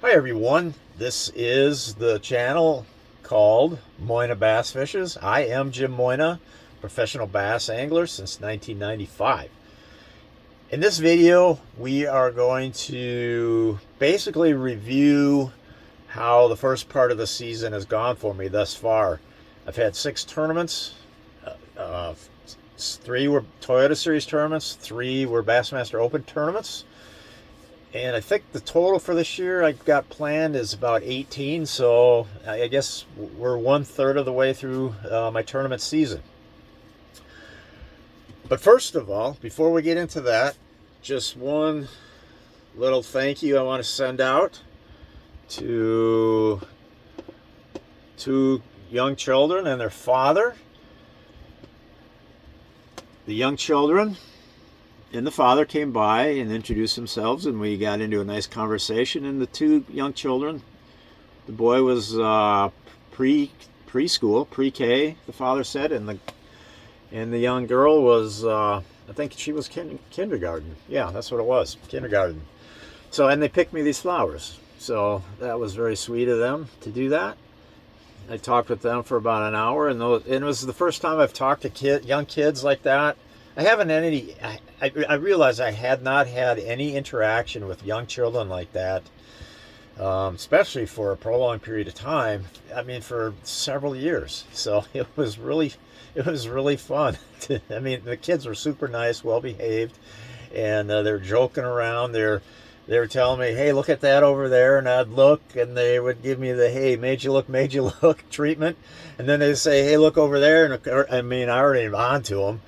Hi everyone, this is the channel called Moyna Bass Fishes. I am Jim Moyna, professional bass angler since 1995. In this video, we are going to basically review how the first part of the season has gone for me thus far. I've had 6 tournaments. Uh, 3 were Toyota Series tournaments, 3 were Bassmaster Open tournaments. And I think the total for this year I've got planned is about 18, so I guess we're 1/3 of the way through my tournament season. But first of all, before we get into that, just one little thank you I want to send out to 2 young children and their father. The young children and the father came by and introduced themselves, and we got into a nice conversation. And the 2 young children, the boy was preschool, pre-K, the father said, and the young girl was I think she was kindergarten. Yeah, that's what it was, kindergarten. So, and they picked me these flowers, so that was very sweet of them to do that. I talked with them for about an hour, and it was the first time I've talked to young kids like that. I haven't had any. I realized I had not had any interaction with young children like that, especially for a prolonged period of time. I mean, for several years. So it was really fun. The kids were super nice, well behaved, and they're joking around. They were telling me, "Hey, look at that over there," and I'd look, and they would give me the "Hey, made you look" treatment, and then they'd say, "Hey, look over there," and I already on to them.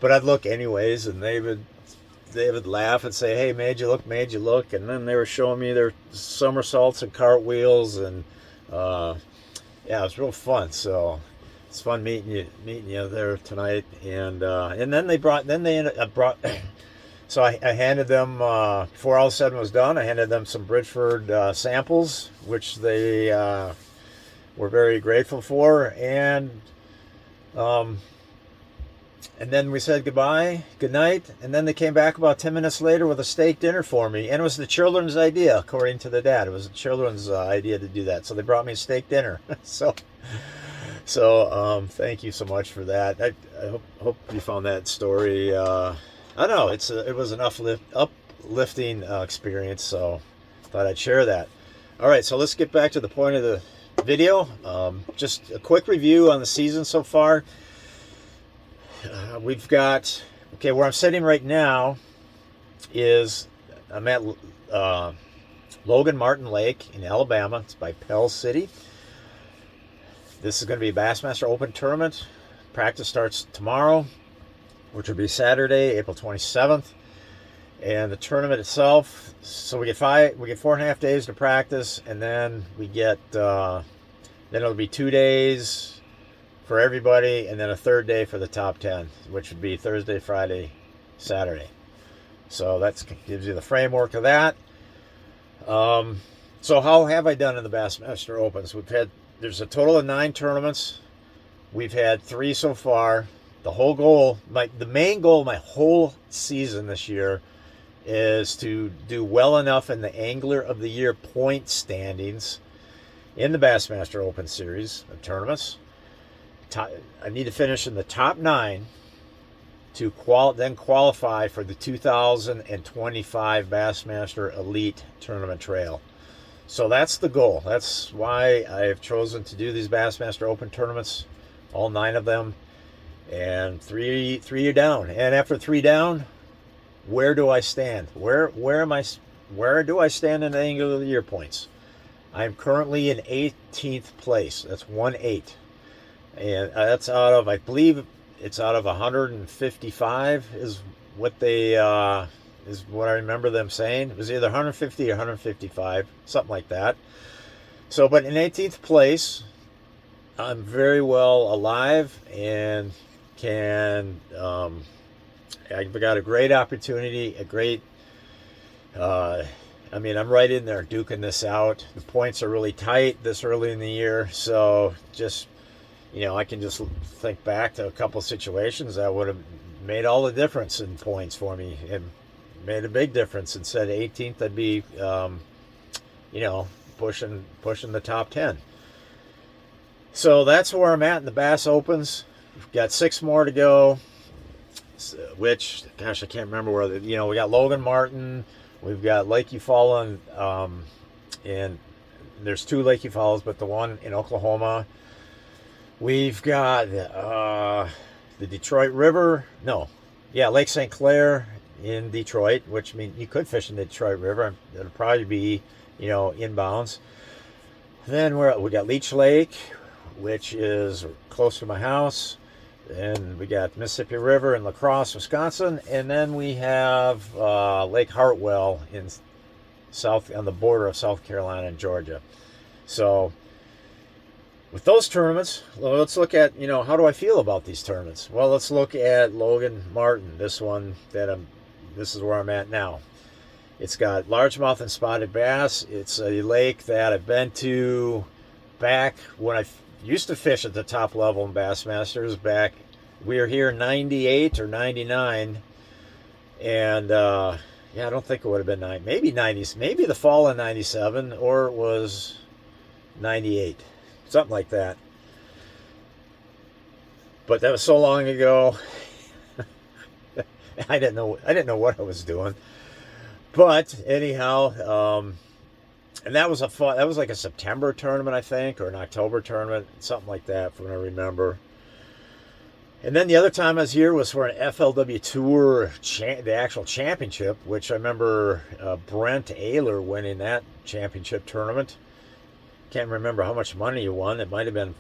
But I'd look anyways, and they would laugh and say, "Hey, made you look," and then they were showing me their somersaults and cartwheels, and yeah, it was real fun. So it's fun meeting you there tonight, and then so I handed them before all said and was done. I handed them some Bridgeford samples, which they were very grateful for, and then we said good night, and then they came back about 10 minutes later with a steak dinner for me, and it was the children's idea, according to the dad. It was the children's idea to do that, so they brought me a steak dinner. So thank you so much for that. I hope you found that story. I don't know, it was an uplifting experience, so thought I'd share that. All right, so let's get back to the point of the video. Just a quick review on the season so far. We've got, where I'm sitting right now I'm at Logan Martin Lake in Alabama. It's by Pell City. This is going to be a Bassmaster Open tournament. Practice starts tomorrow, which will be Saturday, April 27th. And the tournament itself, so we get 4.5 days to practice, and then then it'll be 2 days for everybody, and then a 3rd day for the top 10, which would be Thursday, Friday, Saturday. So that gives you the framework of that. So how have I done in the Bassmaster Opens? There's a total of 9 tournaments. We've had 3 so far. The main goal of my whole season this year is to do well enough in the Angler of the Year point standings in the Bassmaster Open series of tournaments. I need to finish in the top 9 to then qualify for the 2025 Bassmaster Elite Tournament Trail. So that's the goal. That's why I have chosen to do these Bassmaster Open tournaments, all 9 of them, and 3 are down. And after 3 down, where do I stand? Where do I stand in the Angler of the Year points? I'm currently in 18th place. That's 1/8. And that's I believe it's out of 155 is what I remember them saying. It was either 150 or 155, something like that. So, but in 18th place, I'm very well alive and I've got a great opportunity, I'm right in there duking this out. The points are really tight this early in the year, so just, I can just think back to a couple situations that would have made all the difference in points for me. It made a big difference. Instead of 18th, I'd be you know, pushing the top 10. So that's where I'm at in the Bass Opens. We've got 6 more to go. Which, gosh, I can't remember where. We got Logan Martin. We've got Lake Eufaula, and there's 2 Lake Eufaulas, but the one in Oklahoma. We've got the Detroit River. No, yeah, Lake St. Clair in Detroit, which means you could fish in the Detroit River. It'll probably be, inbounds. Then we got Leech Lake, which is close to my house. And we got Mississippi River in La Crosse, Wisconsin. And then we have Lake Hartwell on the border of South Carolina and Georgia. So with those tournaments, let's look at, how do I feel about these tournaments? Well, let's look at Logan Martin, this is where I'm at now. It's got largemouth and spotted bass. It's a lake that I've been to back when I used to fish at the top level in Bassmasters. We were here in 98 or 99. And, I don't think it would have been maybe 90s, maybe the fall of 97, or it was 98, something like that. But that was so long ago. I didn't know what I was doing. But anyhow, and that was like a September tournament, I think, or an October tournament, something like that, from what I remember. And then the other time I was here was for an FLW Tour, the actual championship, which I remember Brent Ayler winning that championship tournament. Can't remember how much money he won. It might have been,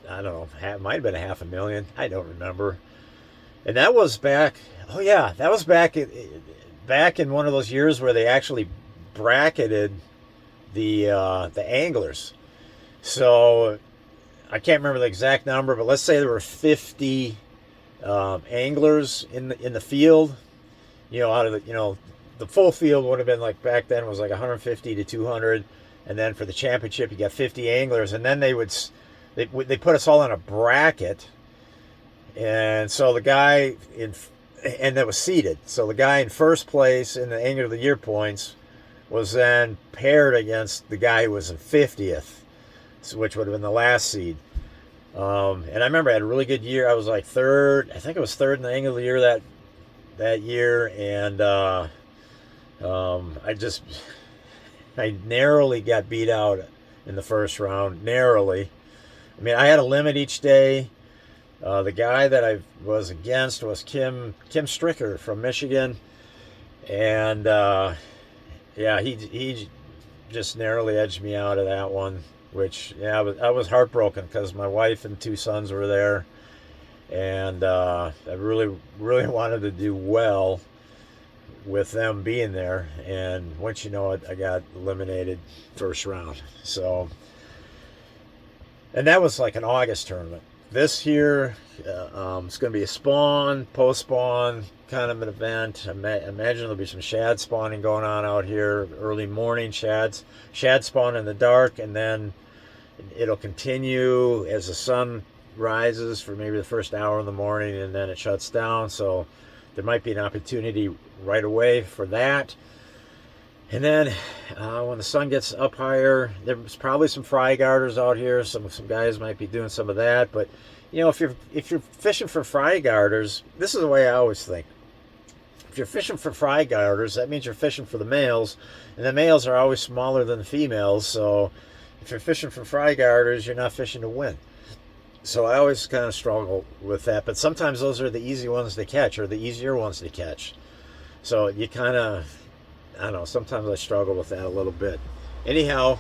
I don't know, it might have been $500,000. I don't remember. And that was back, that was back in one of those years where they actually bracketed the anglers. So I can't remember the exact number, but let's say there were 50 anglers in the field. Out of the full field would have been, like, back then was like 150 to 200, and then for the championship you got 50 anglers, and then they put us all in a bracket, and so the guy and that was seeded. So the guy in first place in the Angler of the Year points was then paired against the guy who was in 50th, which would have been the last seed. And I remember I had a really good year. I was like third. I think I was third in the Angler of the Year that year, and I narrowly got beat out in the first round. Narrowly. I mean, I had a limit each day. The guy that I was against was Kim Stricker from Michigan, and he just narrowly edged me out of that one. Which, I was heartbroken because my wife and 2 sons were there, and I really, really wanted to do well with them being there. And once you know it, I got eliminated first round. So, and that was like an August tournament. This year, it's going to be a spawn, post-spawn kind of an event. I imagine there'll be some shad spawning going on out here, early morning shad spawn in the dark, and then it'll continue as the sun rises for maybe the first hour in the morning, and then it shuts down. So there might be an opportunity right away for that. And then when the sun gets up higher, there's probably some fry garters out here. Some guys might be doing some of that. But if you're fishing for fry garters, this is the way I always think. If you're fishing for fry garters, that means you're fishing for the males, and the males are always smaller than the females. So if you're fishing for fry garters, you're not fishing to win. So I always kind of struggle with that. But sometimes those are the easy ones to catch, or the easier ones to catch. So you kind of, I don't know, sometimes I struggle with that a little bit. Anyhow,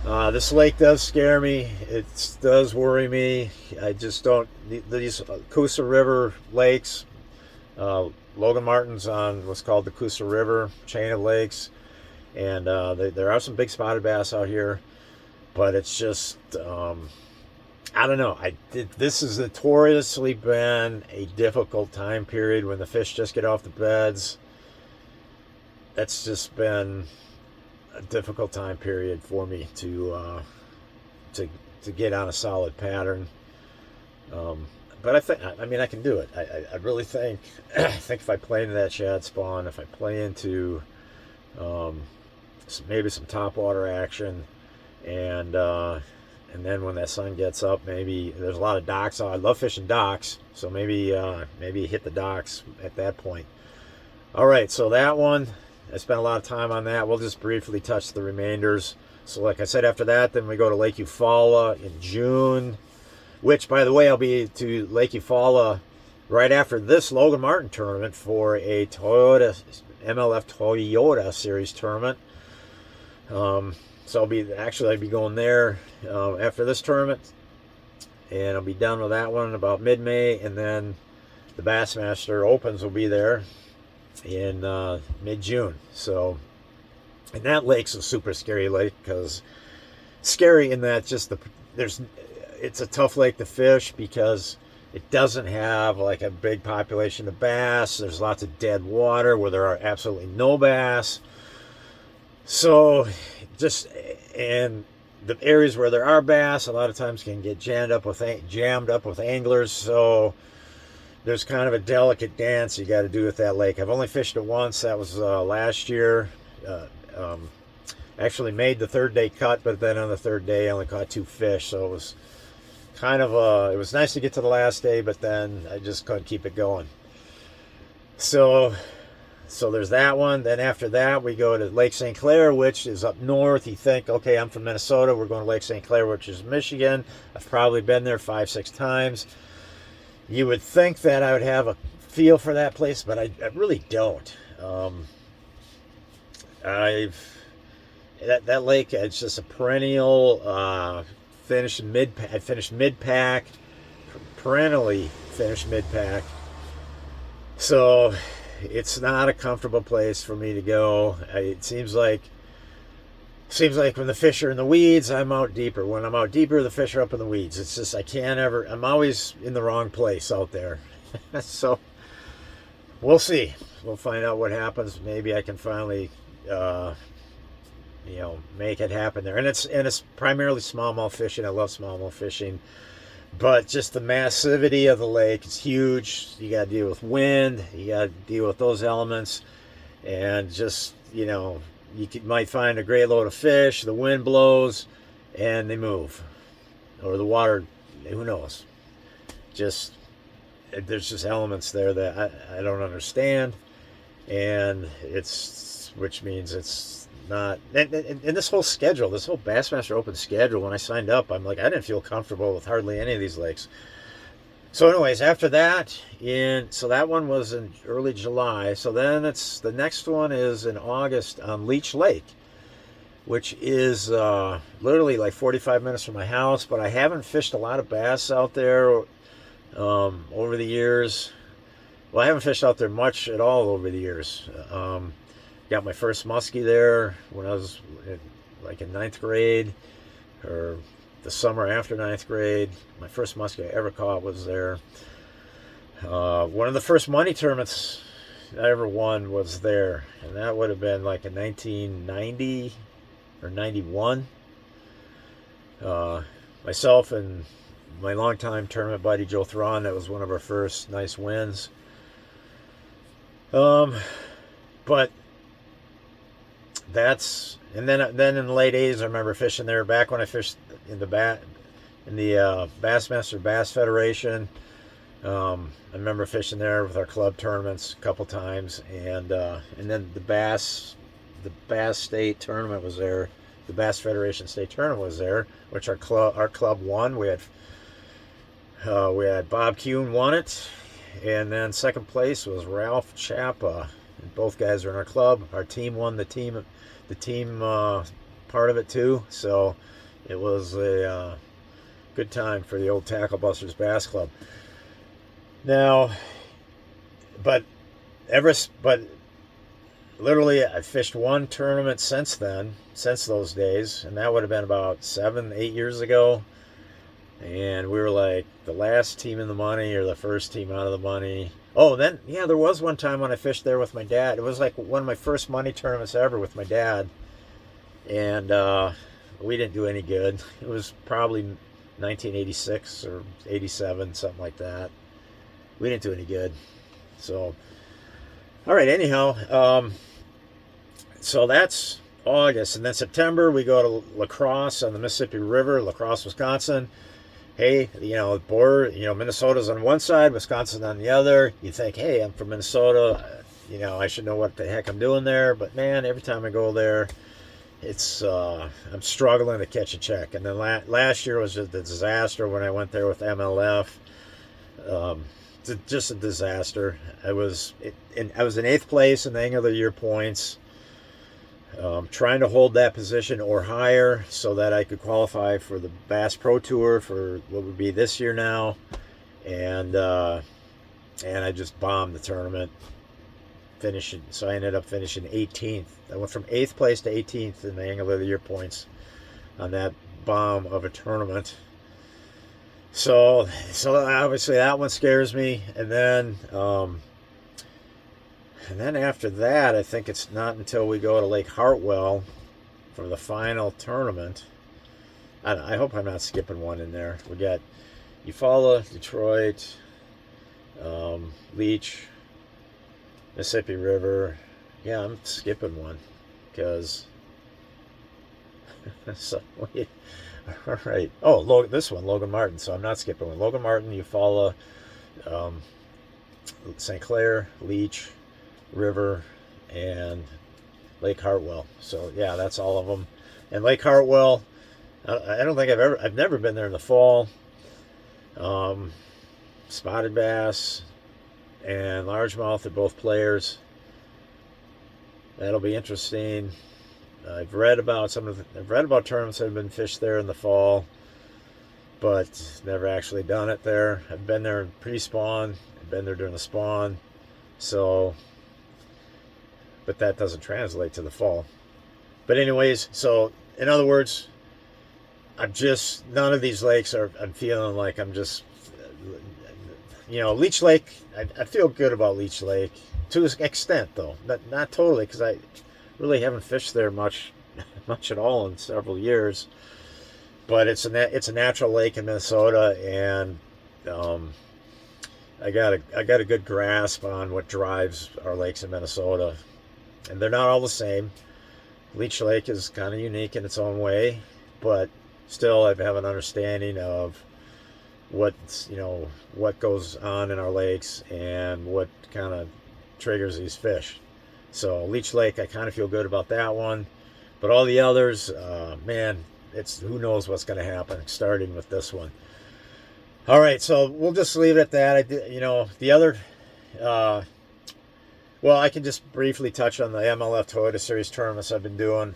this lake does scare me. It does worry me. I just don't, these Coosa River lakes, Logan Martin's on what's called the Coosa River chain of lakes. And there are some big spotted bass out here. But it's just, I don't know. This has notoriously been a difficult time period when the fish just get off the beds. That's just been a difficult time period for me to get on a solid pattern. But I can do it. I really think if I play into that shad spawn, if I play into maybe some topwater action, and then when that sun gets up, maybe there's a lot of docks. I love fishing docks, so maybe hit the docks at that point. All right, so that one, I spent a lot of time on that. We'll just briefly touch the remainders. So like I said, after that, then we go to Lake Eufaula in June, which, by the way, I'll be to Lake Eufaula right after this Logan Martin tournament for a Toyota MLF Toyota Series tournament. So I'll be going there after this tournament, and I'll be done with that one about mid-May, and then the Bassmaster Opens will be there in mid-June. So, and that lake's a super scary lake, because scary in that it's a tough lake to fish because it doesn't have like a big population of bass. There's lots of dead water where there are absolutely no bass. So and the areas where there are bass a lot of times can get jammed up with anglers. So there's kind of a delicate dance you got to do with that lake. I've only fished it once. That was last year. Actually made the third day cut, but then on the third day I only caught 2 fish. So it was kind of it was nice to get to the last day, but then I just couldn't keep it going. So there's that one. Then after that, we go to Lake St. Clair, which is up north. You think, okay, I'm from Minnesota. We're going to Lake St. Clair, which is Michigan. I've probably been there 5-6 times. You would think that I would have a feel for that place, but I really don't. That lake, it's just a perennial I finished mid-pack, perennially finished mid-pack. So it's not a comfortable place for me to go. It seems like when the fish are in the weeds, I'm out deeper. When I'm out deeper, the fish are up in the weeds. It's just, I'm always in the wrong place out there. So we'll see. We'll find out what happens. Maybe I can finally, make it happen there. And it's primarily smallmouth fishing. I love smallmouth fishing. But just the massivity of the lake, it's huge. You got to deal with wind. You got to deal with those elements. And just, might find a great load of fish. The wind blows and they move. Or the water, who knows. There's just elements there that I don't understand. And which means it's not, and this whole schedule, this whole Bassmaster Open schedule, when I signed up, I'm like, I didn't feel comfortable with hardly any of these lakes. So anyways, after that, so that one was in early July. So then the next one is in August on Leech Lake, which is literally like 45 minutes from my house, but I haven't fished a lot of bass out there over the years. Well, I haven't fished out there much at all over the years. Got my first muskie there when I was in 9th grade, or the summer after 9th grade. My first muskie I ever caught was there. One of the first money tournaments I ever won was there, and that would have been like in 1990 or 91. Myself and my longtime tournament buddy Joe Thron, that was one of our first nice wins. But and then in the late 80s, I remember fishing there. Back when I fished in the Bassmaster Bass Federation, I remember fishing there with our club tournaments a couple times, and then the Bass State tournament was there. The Bass Federation State tournament was there, which our club won. We had Bob Kuhn won it, and then second place was Ralph Chapa. And both guys are in our club. Our team won the team part of it too. So it was a good time for the old Tackle Busters Bass Club. Now, but literally I fished one tournament since those days, and that would have been about 7-8 years ago. And we were like the last team in the money or the first team out of the money. Oh, then, yeah, there was one time when I fished there with my dad. It was like one of my first money tournaments ever with my dad. And we didn't do any good. It was probably 1986 or 87, something like that. We didn't do any good. So, all right, anyhow. So that's August. And then September, we go to La Crosse on the Mississippi River, La Crosse, Wisconsin. Hey, border, Minnesota's on one side, Wisconsin on the other. You think, hey, I'm from Minnesota. I should know what the heck I'm doing there. But man, every time I go there, it's I'm struggling to catch a check. And then last year was just a disaster when I went there with MLF. Just a disaster. I was in 8th place in the Angle of the Year points, trying to hold that position or higher so that I could qualify for the Bass Pro Tour for what would be this year now, and I just bombed the tournament. So I ended up finishing 18th. I went from 8th place to 18th in the Angle of the Year points on that bomb of a tournament. So obviously that one scares me, and then after that, I think it's not until we go to Lake Hartwell for the final tournament. I hope I'm not skipping one in there. We got Eufaula, Detroit, Leech, Mississippi River. Yeah, I'm skipping one because. So, all right. Oh, this one, Logan Martin. So I'm not skipping one. Logan Martin, Eufaula, St. Clair, Leech, River, and Lake Hartwell. So yeah, that's all of them. And Lake Hartwell, I don't think I've never been there in the fall. Spotted bass and largemouth are both players. That'll be interesting. I've read about tournaments that have been fished there in the fall, but never actually done it there. I've been there in pre-spawn. I've been there during the spawn. So, but that doesn't translate to the fall. But anyways, so in other words, none of these lakes I'm feeling like I'm just, Leech Lake, I feel good about Leech Lake to an extent though, not totally, because I really haven't fished there much at all in several years. But it's a natural lake in Minnesota, and I got a good grasp on what drives our lakes in Minnesota, and they're not all the same. Leech Lake is kind of unique in its own way, but still I have an understanding of what goes on in our lakes and what kind of triggers these fish. So Leech Lake, I kind of feel good about that one, but all the others, man, it's who knows what's going to happen, starting with this one. All right, so we'll just leave it at that. The other, well, I can just briefly touch on the MLF Toyota Series tournaments I've been doing.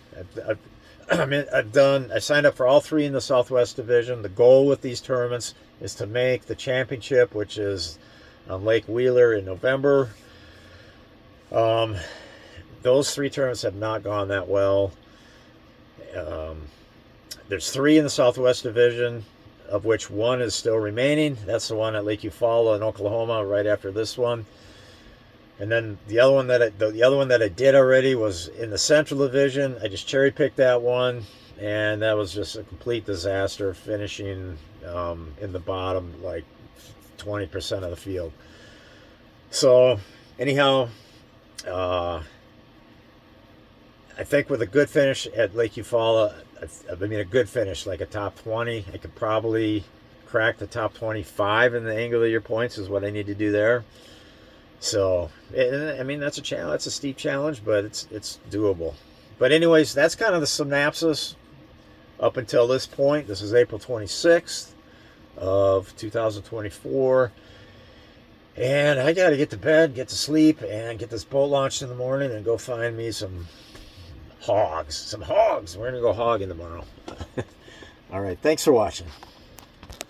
I signed up for all 3 in the Southwest Division. The goal with these tournaments is to make the championship, which is on Lake Wheeler in November. Those 3 tournaments have not gone that well. There's 3 in the Southwest Division, of which 1 is still remaining. That's the one at Lake Eufaula in Oklahoma, right after this one. And then the other one that I did already was in the Central Division. I just cherry picked that one, and that was just a complete disaster, finishing in the bottom like 20% of the field. So anyhow, I think with a good finish at Lake Eufaula, a good finish, like a top 20, I could probably crack the top 25 in the Angle of the Year points is what I need to do there. So, that's a challenge. That's a steep challenge, but it's doable. But anyways, that's kind of the synopsis up until this point. This is April 26th of 2024. And I got to get to bed, get to sleep, and get this boat launched in the morning and go find me some hogs. We're going to go hogging tomorrow. All right. Thanks for watching.